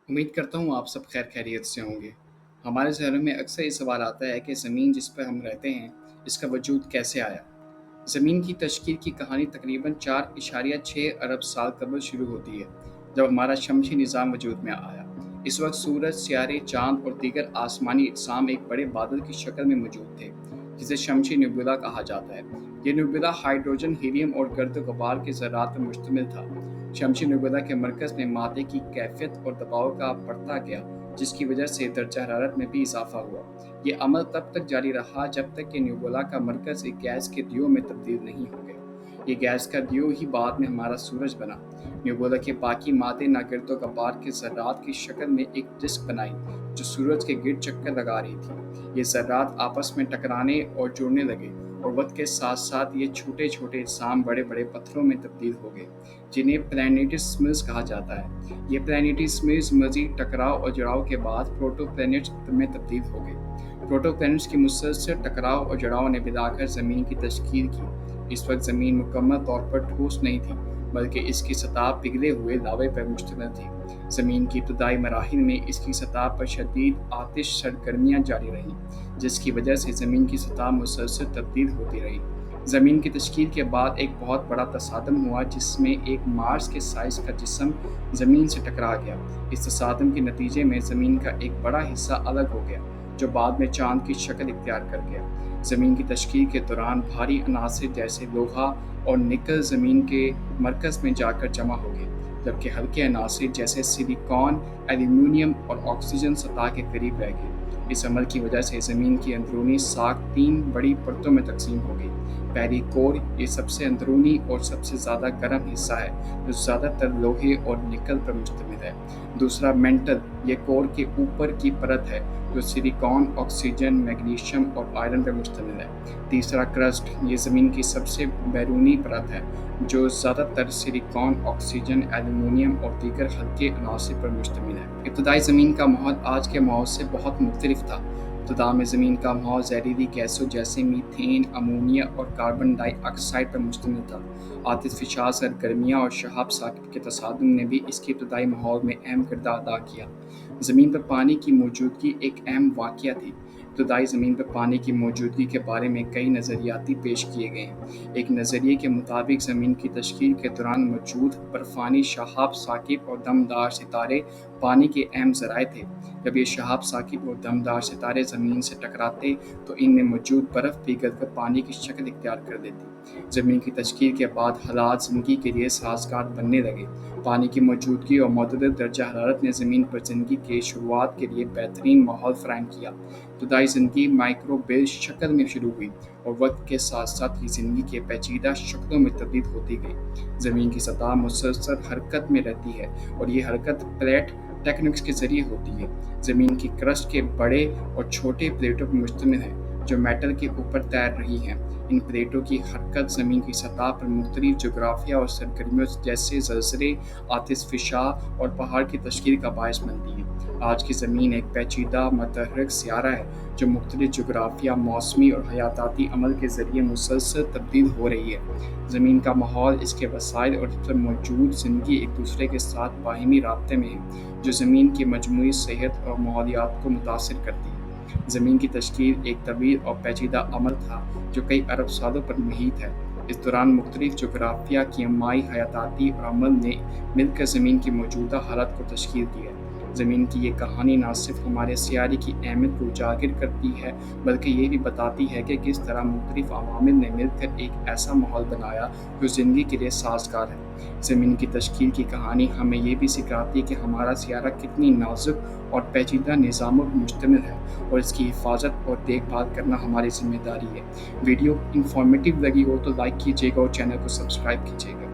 उम्मीद करता हूँ आप सब खैर खैरियत से होंगे। हमारे ज़हनों में अक्सर ये सवाल आता है कि ज़मीन जिस पर हम रहते हैं, इसका वजूद कैसे आया? ज़मीन की तश्कील की कहानी तकरीबन 4.6 अरब साल कबल शुरू होती है, जब हमारा शमसी निज़ाम वजूद में आया। इस वक्त सूरज, सियारे, चाँद और दीगर आसमानी अजसाम एक बड़े बादल की शक्ल में मौजूद थे, जिसे शमसी नेबुला कहा जाता है। ये नेबुला हाइड्रोजन, हीलियम और गर्द गुबार के ज़रात पर मुश्तमिल था। शमसी नेबुला के मरकज़ में मादे की कैफियत और दबाव का बढ़ता गया, जिसकी वजह से दर्जा हरारत में भी इजाफा हुआ। ये अमल तब तक जारी रहा जब तक कि नेबुला का मरकज़ एक गैस के दियो में तब्दील नहीं हो गया। ये गैस का दियो ही बाद में हमारा सूरज बना। नेबुला के बाकी मादे ना गिरदो गबार के ज़र्रात की शक्ल में एक डिस्क बनाई, जो सूरज के गिर्द चक्कर लगा रही थी। ये ज़र्रात आपस में टकराने और जुड़ने लगे, और वक्त के साथ साथ ये छोटे छोटे अजसाम बड़े बड़े पत्थरों में तब्दील हो गए, जिन्हें प्लैनेटस्मस कहा जाता है। ये प्लैनेटस्मस मज़ीद टकराव और जुड़ाव के बाद प्रोटोप्लैनेट्स में तब्दील हो गए। प्रोटोप्लैनेट्स की मुसलसल टकराव और जुड़ाव ने मिलाकर ज़मीन की तश्कील की। इस वक्त ज़मीन मुकम्मल तौर पर ठोस नहीं थी, बल्कि इसकी सतह पिघले हुए लावे पर मुश्तमिल थी। ज़मीन की इब्तदाई मराहिल में इसकी सतह पर शदीद आतिश सरगर्मियाँ जारी रहीं, जिसकी वजह से ज़मीन की सतह मुसलसल तब्दील होती रही। ज़मीन की तश्कील के बाद एक बहुत बड़ा तसादम हुआ, जिसमें एक मार्स के साइज़ का जिस्म ज़मीन से टकरा गया। इस तसादम के नतीजे में ज़मीन का एक बड़ा हिस्सा अलग हो गया, जो बाद में चाँद की शक्ल इख्तियार कर गया। ज़मीन की तश्कील के दौरान भारी अनासिर जैसे लोहा और निकल ज़मीन के मरकज़ में जाकर जमा हो गए, जबकि हल्के अनासिर जैसे सिलिकॉन, एल्यूमीनियम और ऑक्सीजन सतह के करीब रह गए। इस अमल की वजह से ज़मीन की अंदरूनी साख 3 बड़ी परतों में तकसीम हो गई। पहली कोर, ये सबसे अंदरूनी और सबसे ज़्यादा गर्म हिस्सा है, जो ज़्यादातर लोहे और निकल पर मुश्तमिल है। दूसरा मेंटल, ये कोर के ऊपर की परत है, जो सिलिकॉन, ऑक्सीजन, मैग्नीशियम और आयरन पर मुश्तमिल है। तीसरा क्रस्ट, ये ज़मीन की सबसे बैरूनी परत है, जो ज़्यादातर सिलिकॉन, ऑक्सीजन, एल्यूमीनियम और दीगर हल्के अनासिर पर मुश्तमिल है। इब्तदाई ज़मीन का माहौल आज के माहौल से बहुत मुख्तलिफ था। इब्तदा में ज़मीन का माहौल जहरीली गैसों जैसे मीथेन, अमोनिया और कार्बन डाइऑक्साइड पर मुश्तमिल था। आतिशफ़िशा, सरगर्मियाँ और शहाब साकिब के तसादुम ने भी इसके इब्तदाई माहौल में अहम किरदार अदा किया। ज़मीन पर पानी की मौजूदगी एक अहम वाक़या थी। इब्तदाई ज़मीन पर पानी की मौजूदगी के बारे में कई नज़रियाती पेश किए गए हैं। एक नज़रिए के मुताबिक ज़मीन की तश्कील के दौरान मौजूद बर्फ़ानी शहाब साकिब और दमदार सितारे पानी के अहम ज़राए थे। जब ये शहाब साकिब और दमदार सितारे ज़मीन से टकराते, तो इनमें मौजूद बर्फ़ पिघलकर पानी की शक्ल इख्तियार कर देती। ज़मीन की तश्कील के बाद हालात ज़िंदगी के लिए साज़गार बनने लगे। पानी की मौजूदगी और मौजूदा दर्जा हरारत ने ज़मीन पर ज़िंदगी के शुरुआत के लिए बेहतरीन माहौल फ़राहम किया। इब्तदाई ज़िंदगी माइक्रोबियल शक्ल में शुरू हुई, और वक्त के साथ साथ ये ज़िंदगी के पेचीदा शक्लों में तब्दील होती गई। ज़मीन की सतह मुसलसल हरकत में रहती है, और ये हरकत प्लेट टेक्टोनिक्स के ज़रिए होती है। ज़मीन की क्रस्ट के बड़े और छोटे प्लेटों पर मुश्तमिल है, जो मेटल के ऊपर तैर रही हैं। इन प्लेटों की हरकत ज़मीन की सतह पर मुख्तलिफ जोग्राफिया और सरगर्मियों जैसे ज़लज़ले, आतिशफ़िशा और पहाड़ की तश्कील का बायस बनती है। आज की ज़मीन एक पेचीदा मतहरक सियारा है, जो मुख्तलिफ जोग्राफिया, मौसमी और हयाताती अमल के ज़रिए मुसलसल तब्दील हो रही है। ज़मीन का माहौल, इसके वसाइल और इस पर मौजूद ज़िंदगी एक दूसरे के साथ बाहिमी राब्ते में है, जो ज़मीन की मजमूई सेहत और माहौलियात को मुतासिर करती है। ज़मीन की तश्कील एक तवील और पेचीदा अमल था, जो कई अरब सालों पर मुहित है। इस दौरान मुख्तलिफ जोग्राफिया, कीमियाई, हयाताती और अमल ने मिलकर ज़मीन की मौजूदा हालत को तश्कील दी है। ज़मीन की ये कहानी न सिर्फ हमारे सियारे की अहमियत को उजागर करती है, बल्कि ये भी बताती है कि किस तरह मुख्तलिफ अवामिल ने मिलकर एक ऐसा माहौल बनाया जो ज़िंदगी के लिए साज़गार है। ज़मीन की तश्कील की कहानी हमें ये भी सिखाती है कि हमारा सियारा कितनी नाजुक और पेचीदा निज़ामों पर मुश्तमिल है, और इसकी हिफाजत और देखभाल करना हमारी ज़िम्मेदारी है। वीडियो इन्फॉर्मेटिव लगी हो तो लाइक कीजिएगा और चैनल को सब्सक्राइब कीजिएगा।